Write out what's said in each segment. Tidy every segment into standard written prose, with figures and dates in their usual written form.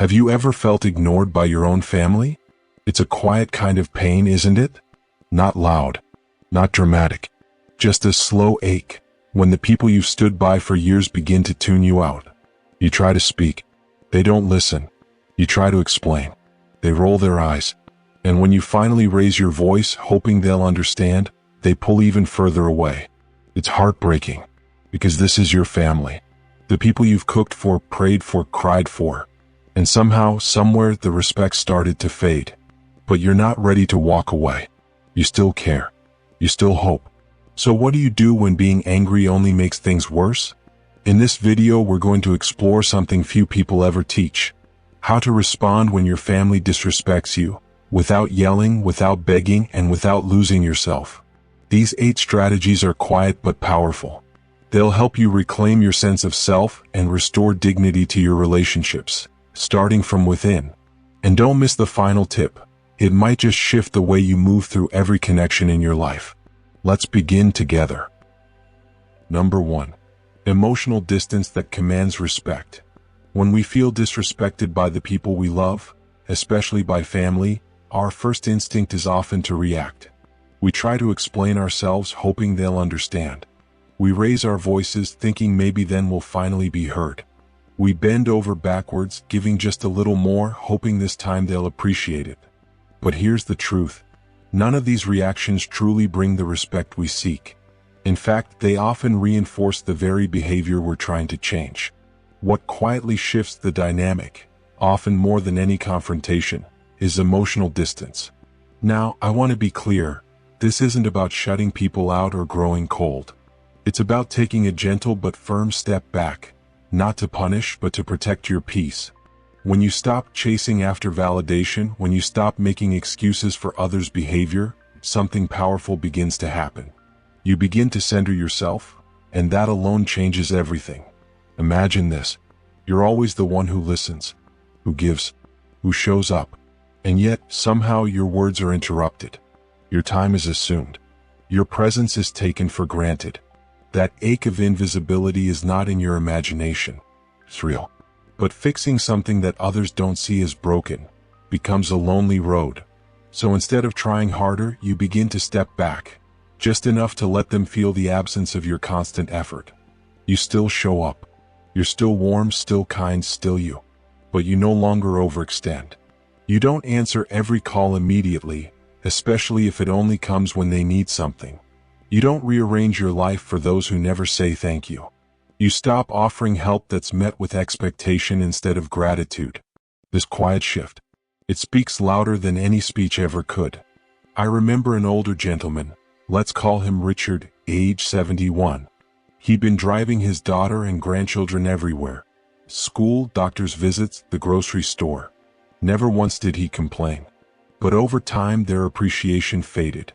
Have you ever felt ignored by your own family? It's a quiet kind of pain, isn't it? Not loud, not dramatic, just a slow ache when the people you've stood by for years begin to tune you out. You try to speak, they don't listen. You try to explain, they roll their eyes. And when you finally raise your voice, hoping they'll understand, they pull even further away. It's heartbreaking, because this is your family. The people you've cooked for, prayed for, cried for. And somehow, somewhere, the respect started to fade. But you're not ready to walk away. You still care. You still hope. So what do you do when being angry only makes things worse? In this video, we're going to explore something few people ever teach. How to respond when your family disrespects you, without yelling, without begging, and without losing yourself. These 8 strategies are quiet but powerful. They'll help you reclaim your sense of self and restore dignity to your relationships, starting from within. And don't miss the final tip. It might just shift the way you move through every connection in your life. Let's begin together. Number 1. Emotional distance that commands respect. When we feel disrespected by the people we love, especially by family, our first instinct is often to react. We try to explain ourselves, hoping they'll understand. We raise our voices, thinking maybe then we'll finally be heard. We bend over backwards, giving just a little more, hoping this time they'll appreciate it. But here's the truth. None of these reactions truly bring the respect we seek. In fact, they often reinforce the very behavior we're trying to change. What quietly shifts the dynamic, often more than any confrontation, is emotional distance. Now, I want to be clear. This isn't about shutting people out or growing cold. It's about taking a gentle but firm step back, not to punish but to protect your peace. When you stop chasing after validation, when you stop making excuses for others' behavior, something powerful begins to happen. You begin to center yourself, and that alone changes everything. Imagine this. You're always the one who listens, who gives, who shows up, and yet somehow your words are interrupted. Your time is assumed. Your presence is taken for granted. That ache of invisibility is not in your imagination. It's real. But fixing something that others don't see as broken becomes a lonely road. So instead of trying harder, you begin to step back, just enough to let them feel the absence of your constant effort. You still show up. You're still warm, still kind, still you. But you no longer overextend. You don't answer every call immediately, especially if it only comes when they need something. You don't rearrange your life for those who never say thank you. You stop offering help that's met with expectation instead of gratitude. This quiet shift, it speaks louder than any speech ever could. I remember an older gentleman, let's call him Richard, age 71. He'd been driving his daughter and grandchildren everywhere. School, doctor's visits, the grocery store. Never once did he complain. But over time their appreciation faded.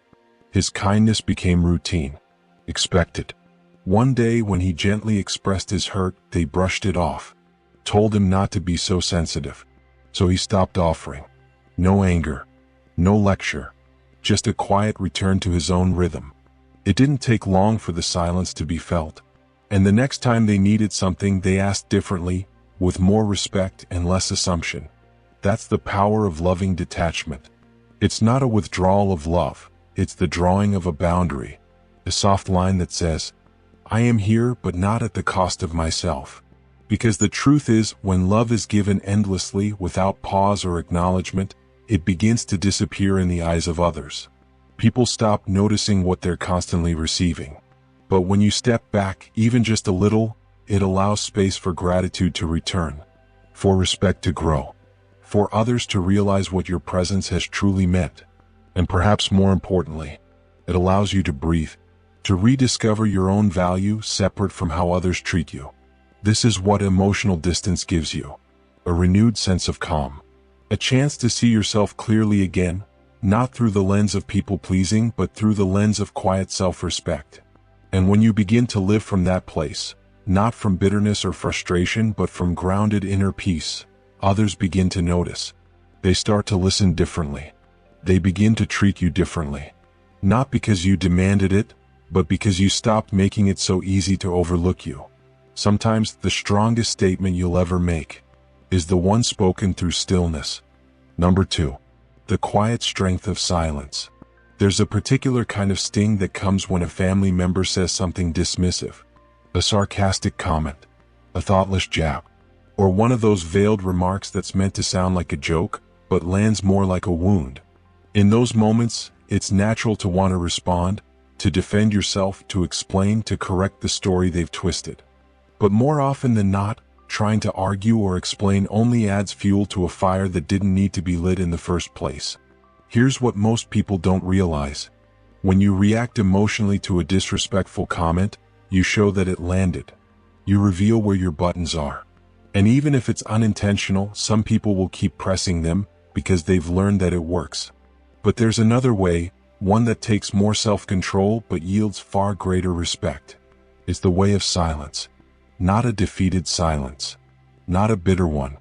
His kindness became routine, expected. One day when he gently expressed his hurt, they brushed it off, told him not to be so sensitive. So he stopped offering. No anger, no lecture, just a quiet return to his own rhythm. It didn't take long for the silence to be felt. And the next time they needed something, they asked differently, with more respect and less assumption. That's the power of loving detachment. It's not a withdrawal of love, it's the drawing of a boundary, a soft line that says, I am here, but not at the cost of myself. Because the truth is, when love is given endlessly without pause or acknowledgement, it begins to disappear in the eyes of others. People stop noticing what they're constantly receiving. But when you step back, even just a little, it allows space for gratitude to return, for respect to grow, for others to realize what your presence has truly meant. And perhaps more importantly, it allows you to breathe, to rediscover your own value separate from how others treat you. This is what emotional distance gives you. A renewed sense of calm. A chance to see yourself clearly again, not through the lens of people-pleasing, but through the lens of quiet self-respect. And when you begin to live from that place, not from bitterness or frustration, but from grounded inner peace, others begin to notice. They start to listen differently. They begin to treat you differently. Not because you demanded it, but because you stopped making it so easy to overlook you. Sometimes the strongest statement you'll ever make is the one spoken through stillness. Number 2. The quiet strength of silence. There's a particular kind of sting that comes when a family member says something dismissive. A sarcastic comment, a thoughtless jab, or one of those veiled remarks that's meant to sound like a joke, but lands more like a wound. In those moments, it's natural to want to respond, to defend yourself, to explain, to correct the story they've twisted. But more often than not, trying to argue or explain only adds fuel to a fire that didn't need to be lit in the first place. Here's what most people don't realize. When you react emotionally to a disrespectful comment, you show that it landed. You reveal where your buttons are. And even if it's unintentional, some people will keep pressing them because they've learned that it works. But there's another way, one that takes more self-control but yields far greater respect. It's the way of silence. Not a defeated silence. Not a bitter one.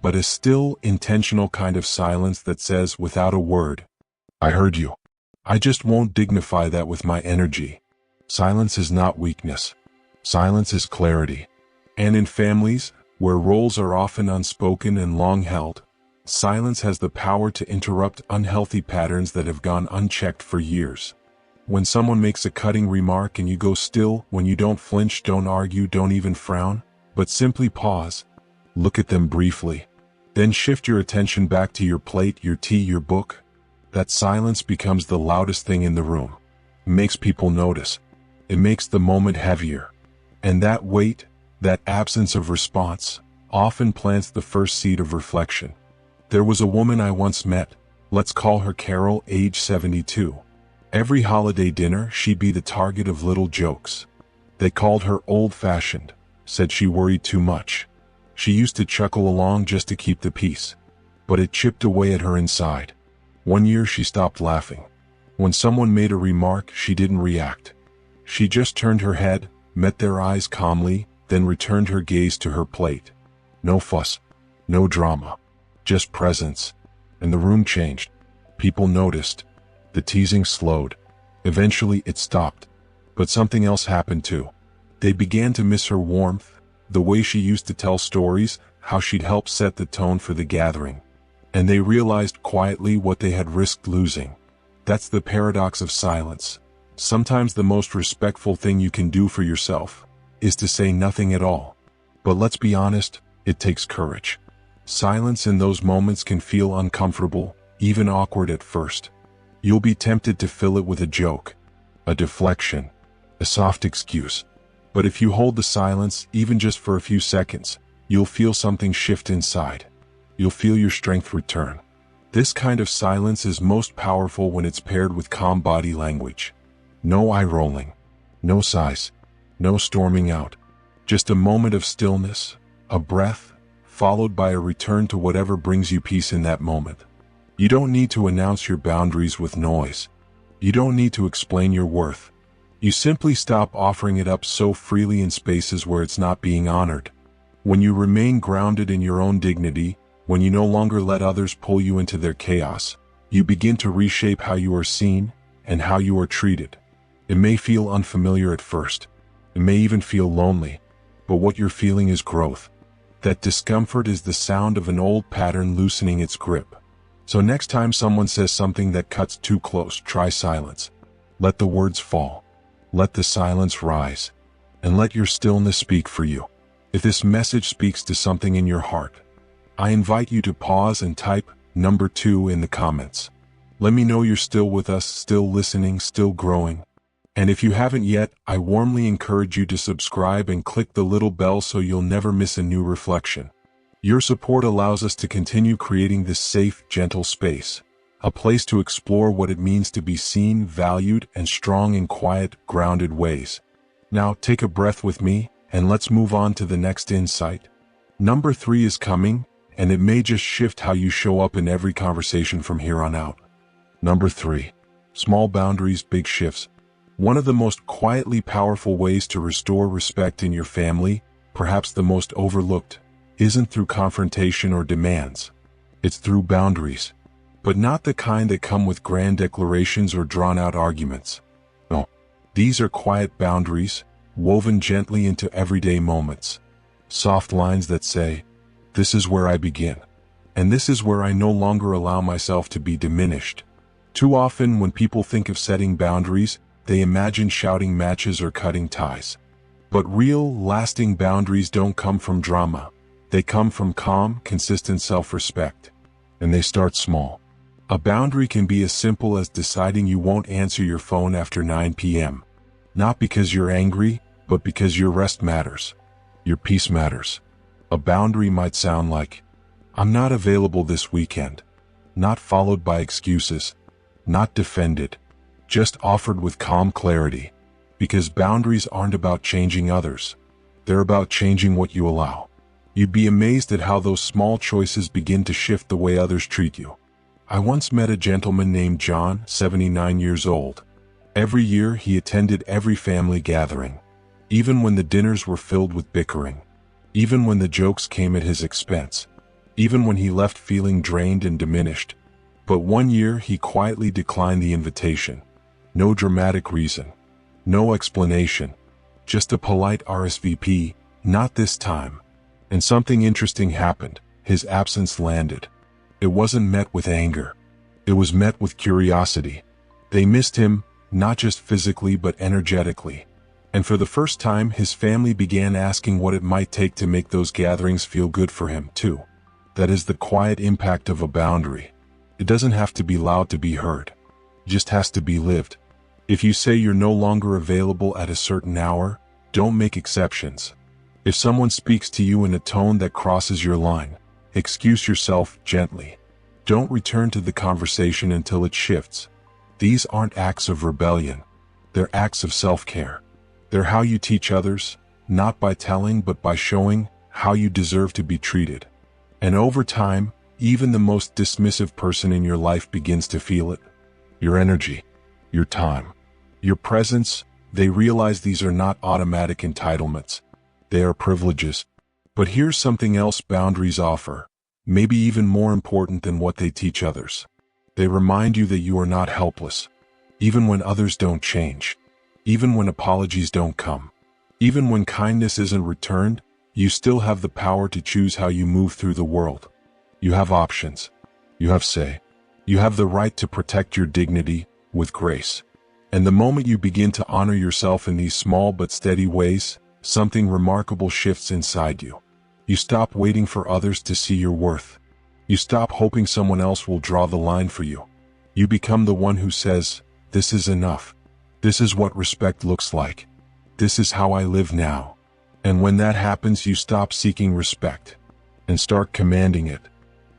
But a still, intentional kind of silence that says without a word, "I heard you. I just won't dignify that with my energy." Silence is not weakness. Silence is clarity. And in families, where roles are often unspoken and long held, silence has the power to interrupt unhealthy patterns that have gone unchecked for years. When someone makes a cutting remark and you go still, when you don't flinch, don't argue, don't even frown, but simply pause, look at them briefly, then shift your attention back to your plate, your tea, your book, that silence becomes the loudest thing in the room. It makes people notice. It makes the moment heavier. And that weight, that absence of response, often plants the first seed of reflection. There was a woman I once met, let's call her Carol, age 72. Every holiday dinner, she'd be the target of little jokes. They called her old-fashioned, said she worried too much. She used to chuckle along just to keep the peace, but it chipped away at her inside. One year she stopped laughing. When someone made a remark, she didn't react. She just turned her head, met their eyes calmly, then returned her gaze to her plate. No fuss, no drama, just presence. And the room changed. People noticed. The teasing slowed. Eventually it stopped. But something else happened too. They began to miss her warmth, the way she used to tell stories, how she'd help set the tone for the gathering. And they realized quietly what they had risked losing. That's the paradox of silence. Sometimes the most respectful thing you can do for yourself is to say nothing at all. But let's be honest, it takes courage. Silence in those moments can feel uncomfortable, even awkward at first. You'll be tempted to fill it with a joke, a deflection, a soft excuse. But if you hold the silence, even just for a few seconds, you'll feel something shift inside. You'll feel your strength return. This kind of silence is most powerful when it's paired with calm body language. No eye rolling, no sighs, no storming out. Just a moment of stillness, a breath, followed by a return to whatever brings you peace in that moment. You don't need to announce your boundaries with noise. You don't need to explain your worth. You simply stop offering it up so freely in spaces where it's not being honored. When you remain grounded in your own dignity, when you no longer let others pull you into their chaos, you begin to reshape how you are seen and how you are treated. It may feel unfamiliar at first. It may even feel lonely. But what you're feeling is growth. That discomfort is the sound of an old pattern loosening its grip. So next time someone says something that cuts too close, try silence. Let the words fall. Let the silence rise. And let your stillness speak for you. If this message speaks to something in your heart, I invite you to pause and type number 2 in the comments. Let me know you're still with us, still listening, still growing. And if you haven't yet, I warmly encourage you to subscribe and click the little bell so you'll never miss a new reflection. Your support allows us to continue creating this safe, gentle space, a place to explore what it means to be seen, valued, and strong in quiet, grounded ways. Now, take a breath with me, and let's move on to the next insight. Number 3 is coming, and it may just shift how you show up in every conversation from here on out. Number 3. Small boundaries, big shifts. One of the most quietly powerful ways to restore respect in your family, perhaps the most overlooked, isn't through confrontation or demands. It's through boundaries. But not the kind that come with grand declarations or drawn-out arguments. No, these are quiet boundaries, woven gently into everyday moments. Soft lines that say, This is where I begin. And this is where I no longer allow myself to be diminished. Too often when people think of setting boundaries, they imagine shouting matches or cutting ties. But real, lasting boundaries don't come from drama. They come from calm, consistent self-respect. And they start small. A boundary can be as simple as deciding you won't answer your phone after 9 p.m. Not because you're angry, but because your rest matters. Your peace matters. A boundary might sound like, I'm not available this weekend. Not followed by excuses. Not defended. Just offered with calm clarity. Because boundaries aren't about changing others. They're about changing what you allow. You'd be amazed at how those small choices begin to shift the way others treat you. I once met a gentleman named John, 79 years old. Every year he attended every family gathering. Even when the dinners were filled with bickering. Even when the jokes came at his expense. Even when he left feeling drained and diminished. But one year he quietly declined the invitation. No dramatic reason. No explanation. Just a polite RSVP, not this time. And something interesting happened. His absence landed. It wasn't met with anger. It was met with curiosity. They missed him, not just physically but energetically. And for the first time his family began asking what it might take to make those gatherings feel good for him too. That is the quiet impact of a boundary. It doesn't have to be loud to be heard. It just has to be lived. If you say you're no longer available at a certain hour, don't make exceptions. If someone speaks to you in a tone that crosses your line, excuse yourself gently. Don't return to the conversation until it shifts. These aren't acts of rebellion. They're acts of self-care. They're how you teach others, not by telling but by showing how you deserve to be treated. And over time, even the most dismissive person in your life begins to feel it. Your energy, your time, your presence, they realize these are not automatic entitlements. They are privileges. But here's something else boundaries offer, maybe even more important than what they teach others. They remind you that you are not helpless. Even when others don't change. Even when apologies don't come. Even when kindness isn't returned, you still have the power to choose how you move through the world. You have options. You have say. You have the right to protect your dignity with grace. And the moment you begin to honor yourself in these small but steady ways, something remarkable shifts inside you. You stop waiting for others to see your worth. You stop hoping someone else will draw the line for you. You become the one who says, this is enough. This is what respect looks like. This is how I live now. And when that happens, you stop seeking respect and start commanding it,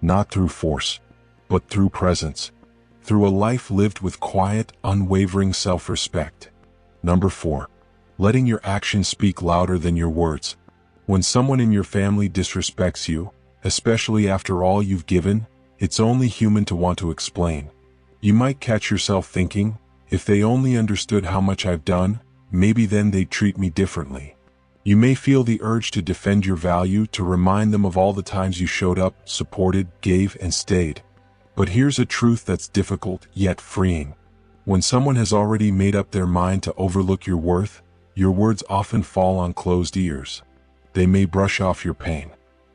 not through force, but through presence, through a life lived with quiet, unwavering self-respect. Number 4, letting your actions speak louder than your words. When someone in your family disrespects you, especially after all you've given, it's only human to want to explain. You might catch yourself thinking, if they only understood how much I've done, maybe then they'd treat me differently. You may feel the urge to defend your value, to remind them of all the times you showed up, supported, gave, and stayed. But here's a truth that's difficult, yet freeing. When someone has already made up their mind to overlook your worth, your words often fall on closed ears. They may brush off your pain,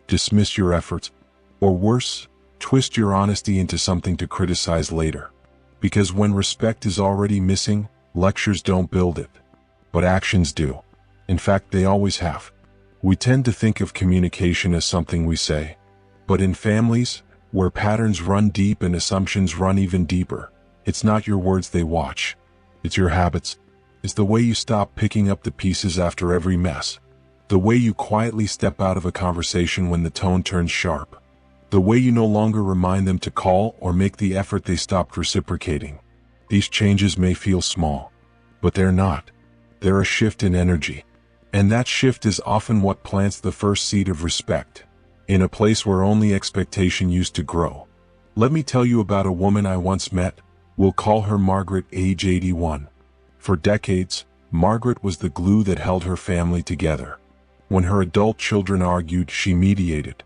dismiss your efforts, or worse, twist your honesty into something to criticize later. Because when respect is already missing, lectures don't build it. But actions do. In fact, they always have. We tend to think of communication as something we say. But in families, where patterns run deep and assumptions run even deeper, it's not your words they watch. It's your habits. It's the way you stop picking up the pieces after every mess. The way you quietly step out of a conversation when the tone turns sharp. The way you no longer remind them to call or make the effort they stopped reciprocating. These changes may feel small, but they're not. They're a shift in energy. And that shift is often what plants the first seed of respect, in a place where only expectation used to grow. Let me tell you about a woman I once met. We'll call her Margaret, age 81. For decades, Margaret was the glue that held her family together. When her adult children argued, she mediated.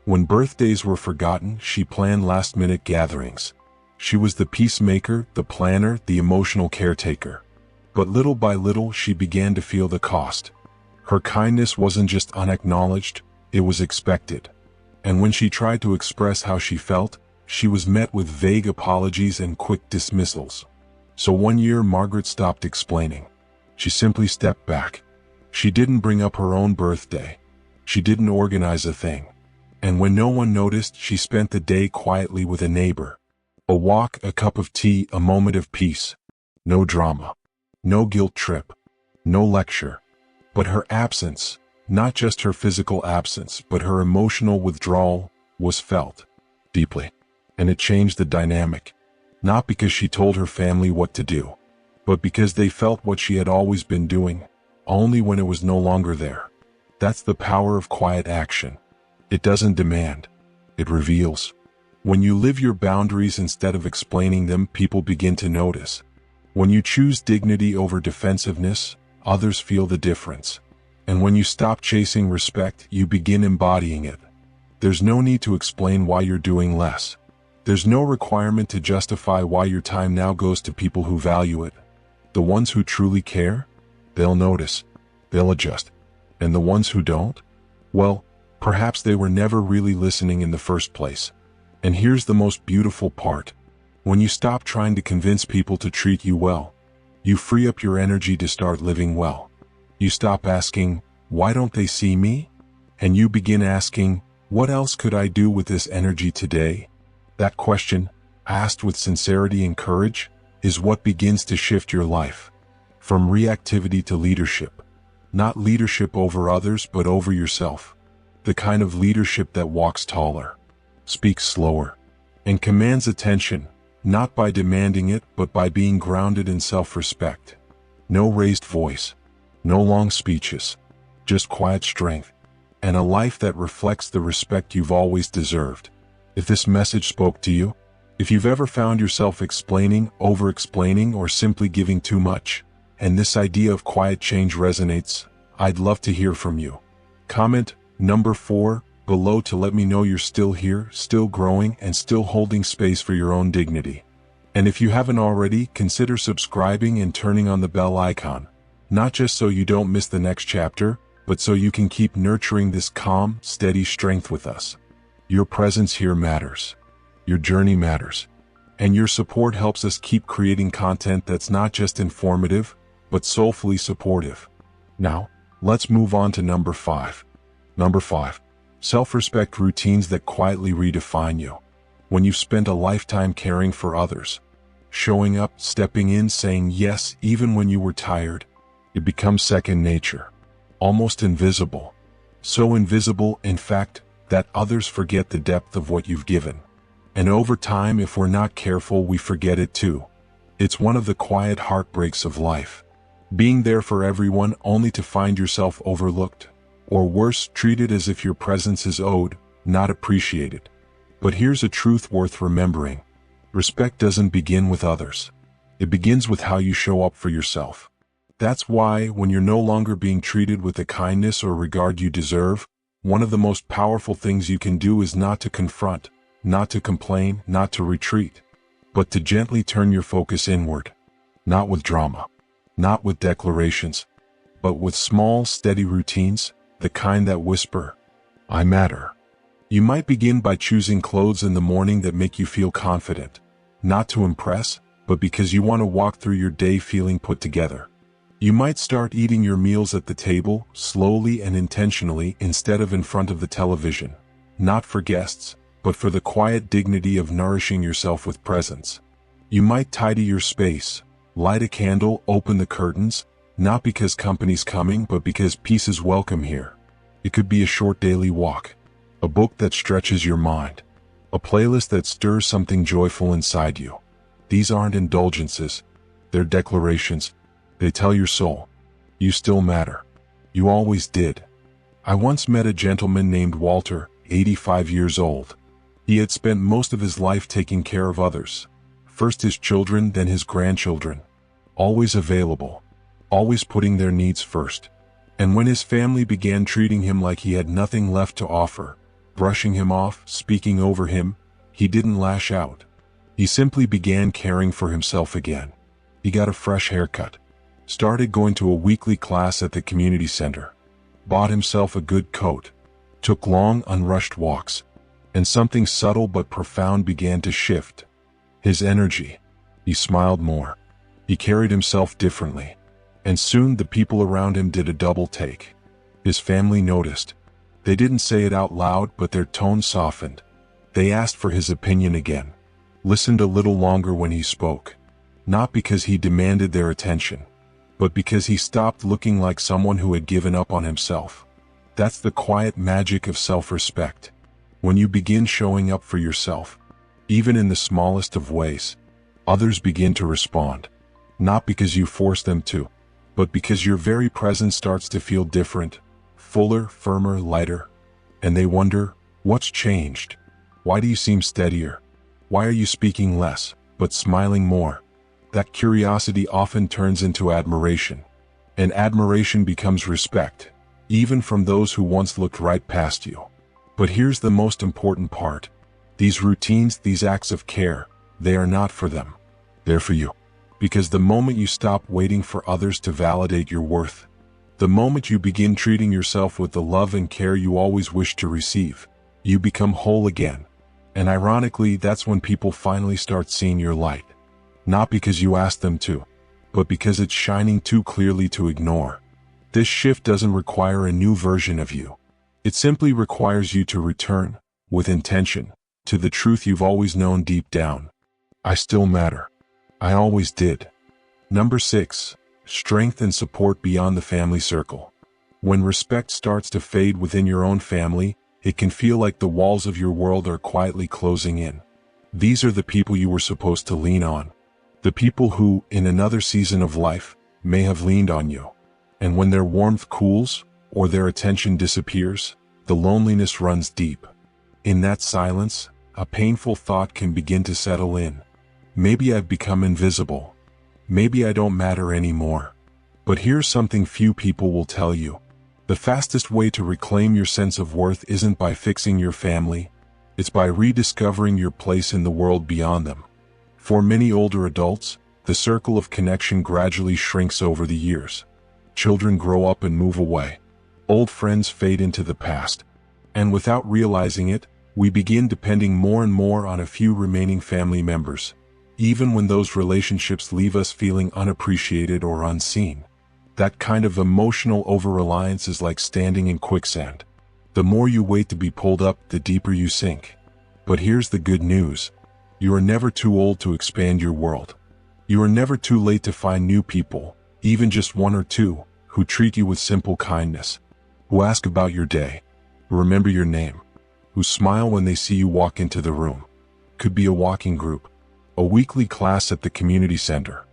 When birthdays were forgotten, she planned last-minute gatherings. She was the peacemaker, the planner, the emotional caretaker. But little by little, she began to feel the cost. Her kindness wasn't just unacknowledged, it was expected. And when she tried to express how she felt, she was met with vague apologies and quick dismissals. So one year Margaret stopped explaining. She simply stepped back. She didn't bring up her own birthday. She didn't organize a thing. And when no one noticed, she spent the day quietly with a neighbor. A walk, a cup of tea, a moment of peace. No drama. No guilt trip. No lecture. But her absence, not just her physical absence, but her emotional withdrawal, was felt deeply. And it changed the dynamic. Not because she told her family what to do, but because they felt what she had always been doing, only when it was no longer there. That's the power of quiet action. It doesn't demand. It reveals. When you live your boundaries instead of explaining them, people begin to notice. When you choose dignity over defensiveness, others feel the difference. And when you stop chasing respect, you begin embodying it. There's no need to explain why you're doing less. There's no requirement to justify why your time now goes to people who value it. The ones who truly care, they'll notice, they'll adjust. And the ones who don't? Well, perhaps they were never really listening in the first place. And here's the most beautiful part. When you stop trying to convince people to treat you well, you free up your energy to start living well. You stop asking, why don't they see me? And you begin asking, what else could I do with this energy today? That question, asked with sincerity and courage, is what begins to shift your life. From reactivity to leadership. Not leadership over others, but over yourself. The kind of leadership that walks taller, speaks slower, and commands attention, not by demanding it, but by being grounded in self-respect. No raised voice, no long speeches, just quiet strength, and a life that reflects the respect you've always deserved. If this message spoke to you, if you've ever found yourself explaining, over-explaining, or simply giving too much, and this idea of quiet change resonates, I'd love to hear from you. Comment number 4 below to let me know you're still here, still growing, and still holding space for your own dignity. And if you haven't already, consider subscribing and turning on the bell icon, not just so you don't miss the next chapter, but so you can keep nurturing this calm, steady strength with us. Your presence here matters. Your journey matters. And your support helps us keep creating content that's not just informative, but soulfully supportive. Now, let's move on to number 5. Number 5. Self-respect routines that quietly redefine you. When you've spent a lifetime caring for others, showing up, stepping in, saying yes even when you were tired, it becomes second nature. Almost invisible. So invisible, in fact, that others forget the depth of what you've given. And over time, if we're not careful, we forget it too. It's one of the quiet heartbreaks of life. Being there for everyone only to find yourself overlooked, or worse, treated as if your presence is owed, not appreciated. But here's a truth worth remembering. Respect doesn't begin with others. It begins with how you show up for yourself. That's why, when you're no longer being treated with the kindness or regard you deserve, one of the most powerful things you can do is not to confront, not to complain, not to retreat, but to gently turn your focus inward. Not with drama, not with declarations, but with small, steady routines, the kind that whisper, I matter. You might begin by choosing clothes in the morning that make you feel confident, not to impress, but because you want to walk through your day feeling put together. You might start eating your meals at the table, slowly and intentionally, instead of in front of the television. Not for guests, but for the quiet dignity of nourishing yourself with presence. You might tidy your space, light a candle, open the curtains, not because company's coming, but because peace is welcome here. It could be a short daily walk, a book that stretches your mind, a playlist that stirs something joyful inside you. These aren't indulgences, they're declarations. They tell your soul, you still matter. You always did. I once met a gentleman named Walter, 85 years old. He had spent most of his life taking care of others. First his children, then his grandchildren. Always available. Always putting their needs first. And when his family began treating him like he had nothing left to offer, brushing him off, speaking over him, he didn't lash out. He simply began caring for himself again. He got a fresh haircut. Started going to a weekly class at the community center. Bought himself a good coat. Took long, unrushed walks. and something subtle but profound began to shift. His energy. He smiled more. He carried himself differently. And soon the people around him did a double take. His family noticed. They didn't say it out loud, but their tone softened. They asked for his opinion again. Listened a little longer when he spoke. Not because he demanded their attention, but because he stopped looking like someone who had given up on himself. That's the quiet magic of self-respect. When you begin showing up for yourself, even in the smallest of ways, others begin to respond. Not because you force them to, but because your very presence starts to feel different, fuller, firmer, lighter. And they wonder, what's changed? Why do you seem steadier? Why are you speaking less, but smiling more? That curiosity often turns into admiration. And admiration becomes respect, even from those who once looked right past you. But here's the most important part. These routines, these acts of care, they are not for them. They're for you. Because the moment you stop waiting for others to validate your worth, the moment you begin treating yourself with the love and care you always wished to receive, you become whole again. And ironically, that's when people finally start seeing your light. Not because you asked them to, but because it's shining too clearly to ignore. This shift doesn't require a new version of you. It simply requires you to return, with intention, to the truth you've always known deep down. I still matter. I always did. Number 6. Strength and support beyond the family circle. When respect starts to fade within your own family, it can feel like the walls of your world are quietly closing in. These are the people you were supposed to lean on. The people who, in another season of life, may have leaned on you. And when their warmth cools, or their attention disappears, the loneliness runs deep. In that silence, a painful thought can begin to settle in. Maybe I've become invisible. Maybe I don't matter anymore. But here's something few people will tell you. The fastest way to reclaim your sense of worth isn't by fixing your family. It's by rediscovering your place in the world beyond them. For many older adults, the circle of connection gradually shrinks over the years. Children grow up and move away. Old friends fade into the past. And without realizing it, we begin depending more and more on a few remaining family members, even when those relationships leave us feeling unappreciated or unseen. That kind of emotional over-reliance is like standing in quicksand. The more you wait to be pulled up, the deeper you sink. But here's the good news. You are never too old to expand your world. You are never too late to find new people, even just one or two, who treat you with simple kindness, who ask about your day, who remember your name, who smile when they see you walk into the room. Could be a walking group, a weekly class at the community center,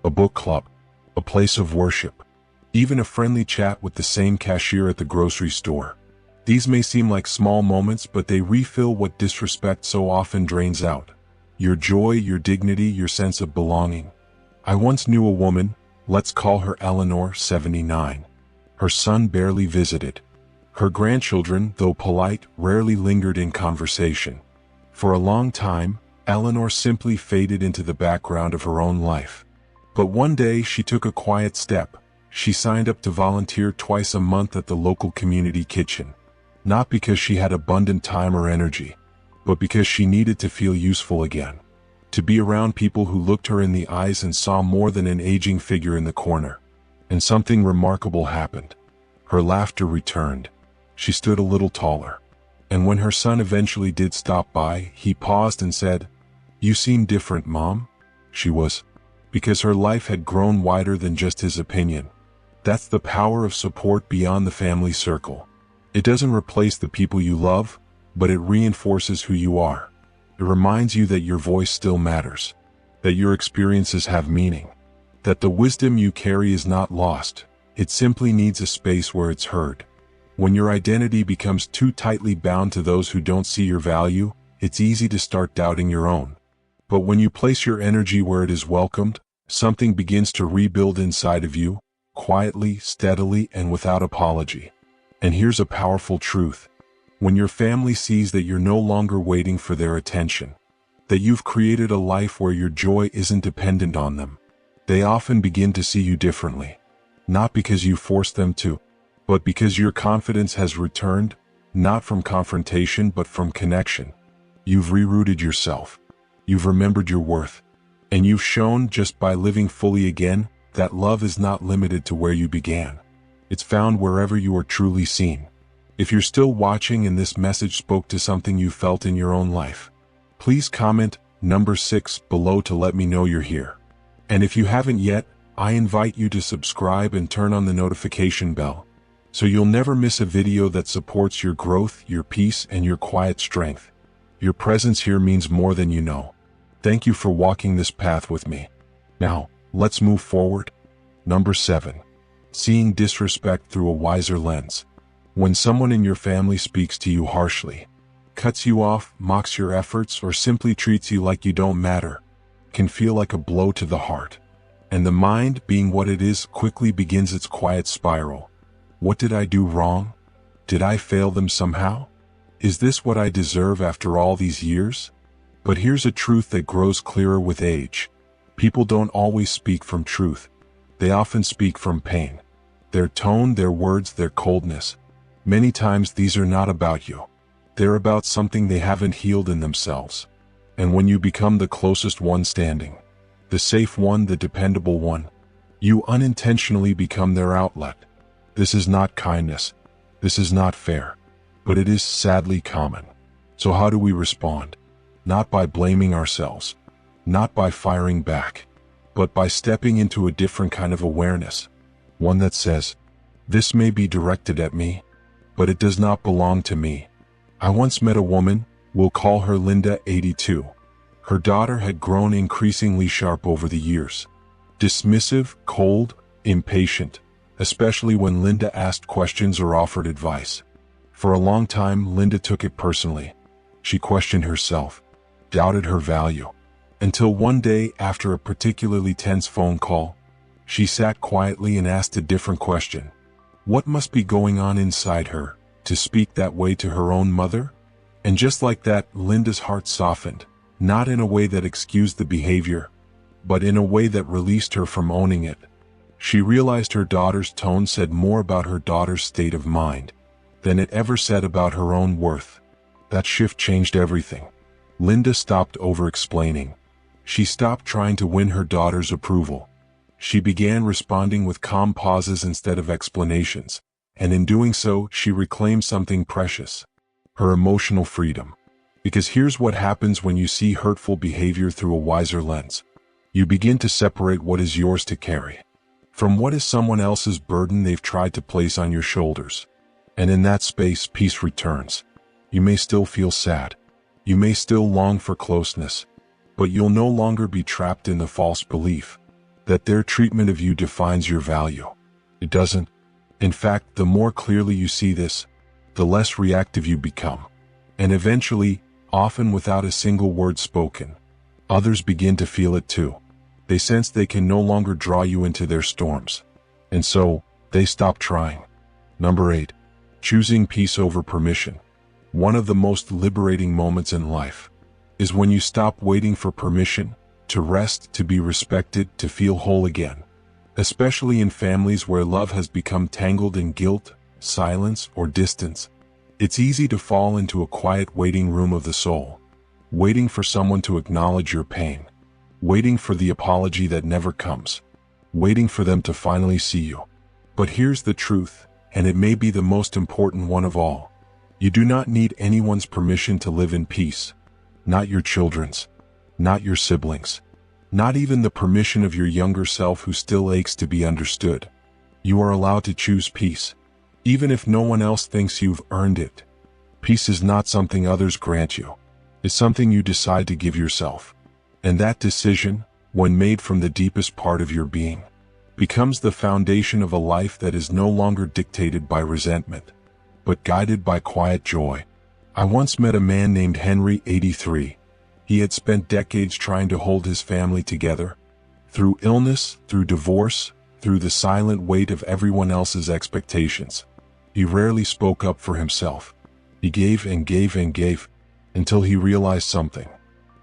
a book club, a place of worship, even a friendly chat with the same cashier at the grocery store. These may seem like small moments, but they refill what disrespect so often drains out. Your joy, your dignity, your sense of belonging. I once knew a woman, let's call her Eleanor, 79. Her son barely visited. Her grandchildren, though polite, rarely lingered in conversation. For a long time, Eleanor simply faded into the background of her own life. But one day she took a quiet step. She signed up to volunteer twice a month at the local community kitchen. Not because she had abundant time or energy, but because she needed to feel useful again. To be around people who looked her in the eyes and saw more than an aging figure in the corner. And something remarkable happened. Her laughter returned. She stood a little taller. And when her son eventually did stop by, he paused and said, "You seem different, Mom." She was. Because her life had grown wider than just his opinion. That's the power of support beyond the family circle. It doesn't replace the people you love, but it reinforces who you are. It reminds you that your voice still matters, that your experiences have meaning, that the wisdom you carry is not lost. It simply needs a space where it's heard. When your identity becomes too tightly bound to those who don't see your value, it's easy to start doubting your own. But when you place your energy where it is welcomed, something begins to rebuild inside of you, quietly, steadily, and without apology. And here's a powerful truth. When your family sees that you're no longer waiting for their attention, that you've created a life where your joy isn't dependent on them, they often begin to see you differently. Not because you forced them to, but because your confidence has returned, not from confrontation but from connection. You've rerouted yourself. You've remembered your worth. And you've shown, just by living fully again, that love is not limited to where you began. It's found wherever you are truly seen. If you're still watching and this message spoke to something you felt in your own life, please comment number 6 below to let me know you're here. And if you haven't yet, I invite you to subscribe and turn on the notification bell, so you'll never miss a video that supports your growth, your peace, and your quiet strength. Your presence here means more than you know. Thank you for walking this path with me. Now, let's move forward. Number 7. Seeing disrespect through a wiser lens. When someone in your family speaks to you harshly, cuts you off, mocks your efforts, or simply treats you like you don't matter, can feel like a blow to the heart. And the mind, being what it is, quickly begins its quiet spiral. What did I do wrong? Did I fail them somehow? Is this what I deserve after all these years? But here's a truth that grows clearer with age. People don't always speak from truth. They often speak from pain. Their tone, their words, their coldness. Many times these are not about you. They're about something they haven't healed in themselves. And when you become the closest one standing, the safe one, the dependable one, you unintentionally become their outlet. This is not kindness. This is not fair. But it is sadly common. So how do we respond? Not by blaming ourselves, not by firing back, but by stepping into a different kind of awareness. One that says, this may be directed at me, but it does not belong to me. I once met a woman, we'll call her Linda, 82. Her daughter had grown increasingly sharp over the years. Dismissive, cold, impatient, especially when Linda asked questions or offered advice. For a long time, Linda took it personally. She questioned herself, doubted her value, until one day, after a particularly tense phone call, she sat quietly and asked a different question. What must be going on inside her to speak that way to her own mother? And just like that, Linda's heart softened, not in a way that excused the behavior, but in a way that released her from owning it. She realized her daughter's tone said more about her daughter's state of mind than it ever said about her own worth. That shift changed everything. Linda stopped over-explaining. She stopped trying to win her daughter's approval. She began responding with calm pauses instead of explanations, and in doing so, she reclaimed something precious: her emotional freedom. Because here's what happens when you see hurtful behavior through a wiser lens. You begin to separate what is yours to carry from what is someone else's burden they've tried to place on your shoulders. And in that space, peace returns. You may still feel sad. You may still long for closeness, but you'll no longer be trapped in the false belief that their treatment of you defines your value. It doesn't. In fact, the more clearly you see this, the less reactive you become. And eventually, often without a single word spoken, others begin to feel it too. They sense they can no longer draw you into their storms. And so, they stop trying. Number 8. Choosing peace over permission. One of the most liberating moments in life is when you stop waiting for permission to rest, to be respected, to feel whole again. Especially in families where love has become tangled in guilt, silence, or distance. It's easy to fall into a quiet waiting room of the soul, waiting for someone to acknowledge your pain, waiting for the apology that never comes, waiting for them to finally see you. But here's the truth, and it may be the most important one of all. You do not need anyone's permission to live in peace. Not your children's, not your siblings, not even the permission of your younger self who still aches to be understood. You are allowed to choose peace, even if no one else thinks you've earned it. Peace is not something others grant you. It's something you decide to give yourself. And that decision, when made from the deepest part of your being, becomes the foundation of a life that is no longer dictated by resentment, but guided by quiet joy. I once met a man named Henry, 83. He had spent decades trying to hold his family together. Through illness, through divorce, through the silent weight of everyone else's expectations. He rarely spoke up for himself. He gave and gave and gave, until he realized something.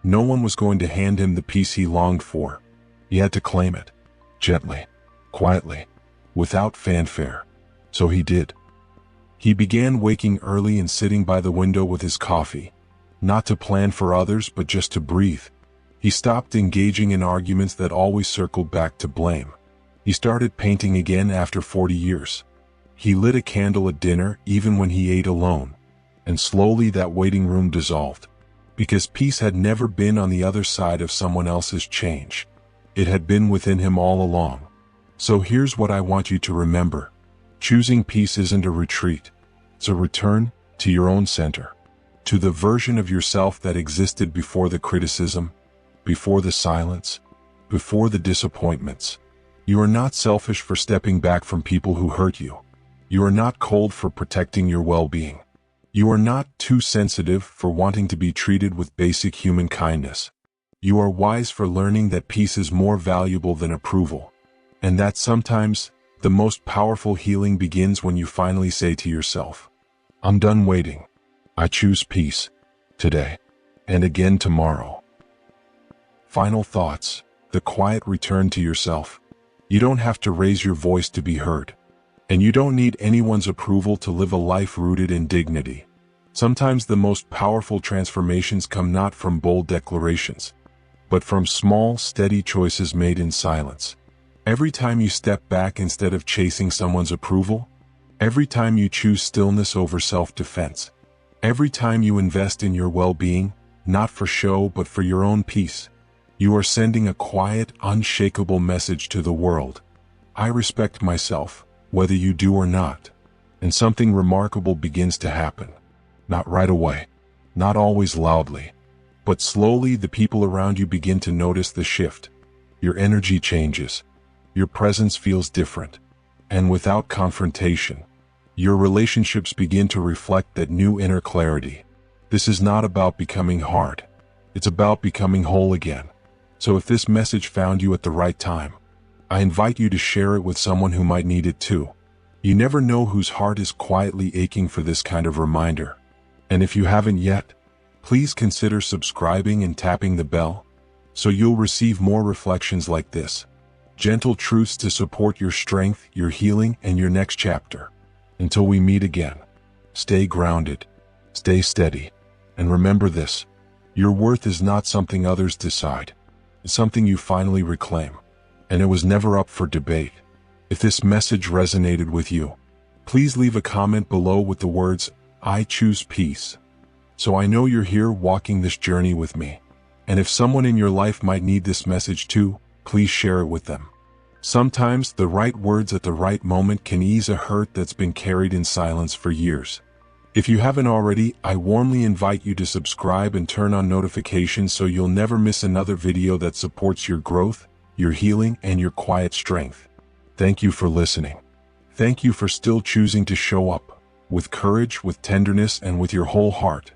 No one was going to hand him the peace he longed for. He had to claim it. Gently, quietly, without fanfare. So he did. He began waking early and sitting by the window with his coffee, Not to plan for others, but just to breathe. He stopped engaging in arguments that always circled back to blame. He started painting again after 40 years. He lit a candle at dinner even when he ate alone. And slowly that waiting room dissolved. Because peace had never been on the other side of someone else's change. It had been within him all along. So here's what I want you to remember. Choosing peace isn't a retreat. It's a return to your own center. To the version of yourself that existed before the criticism, before the silence, before the disappointments. You are not selfish for stepping back from people who hurt you. You are not cold for protecting your well-being. You are not too sensitive for wanting to be treated with basic human kindness. You are wise for learning that peace is more valuable than approval. And that sometimes, the most powerful healing begins when you finally say to yourself, I'm done waiting. I choose peace. Today. And again tomorrow. Final thoughts. The quiet return to yourself. You don't have to raise your voice to be heard. And you don't need anyone's approval to live a life rooted in dignity. Sometimes the most powerful transformations come not from bold declarations, but from small, steady choices made in silence. Every time you step back instead of chasing someone's approval, every time you choose stillness over self-defense, every time you invest in your well-being, not for show but for your own peace, you are sending a quiet, unshakable message to the world. I respect myself, whether you do or not. And something remarkable begins to happen. Not right away, not always loudly, but slowly the people around you begin to notice the shift. Your energy changes. Your presence feels different. And without confrontation, your relationships begin to reflect that new inner clarity. This is not about becoming hard. It's about becoming whole again. So if this message found you at the right time, I invite you to share it with someone who might need it too. You never know whose heart is quietly aching for this kind of reminder. And if you haven't yet, please consider subscribing and tapping the bell, so you'll receive more reflections like this. Gentle truths to support your strength, your healing, and your next chapter. Until we meet again, stay grounded, stay steady, and remember this. Your worth is not something others decide. It's something you finally reclaim. And it was never up for debate. If this message resonated with you, please leave a comment below with the words, I choose peace. So I know you're here walking this journey with me. And if someone in your life might need this message too, please share it with them. Sometimes the right words at the right moment can ease a hurt that's been carried in silence for years. If you haven't already, I warmly invite you to subscribe and turn on notifications so you'll never miss another video that supports your growth, your healing, and your quiet strength. Thank you for listening. Thank you for still choosing to show up, with courage, with tenderness, and with your whole heart.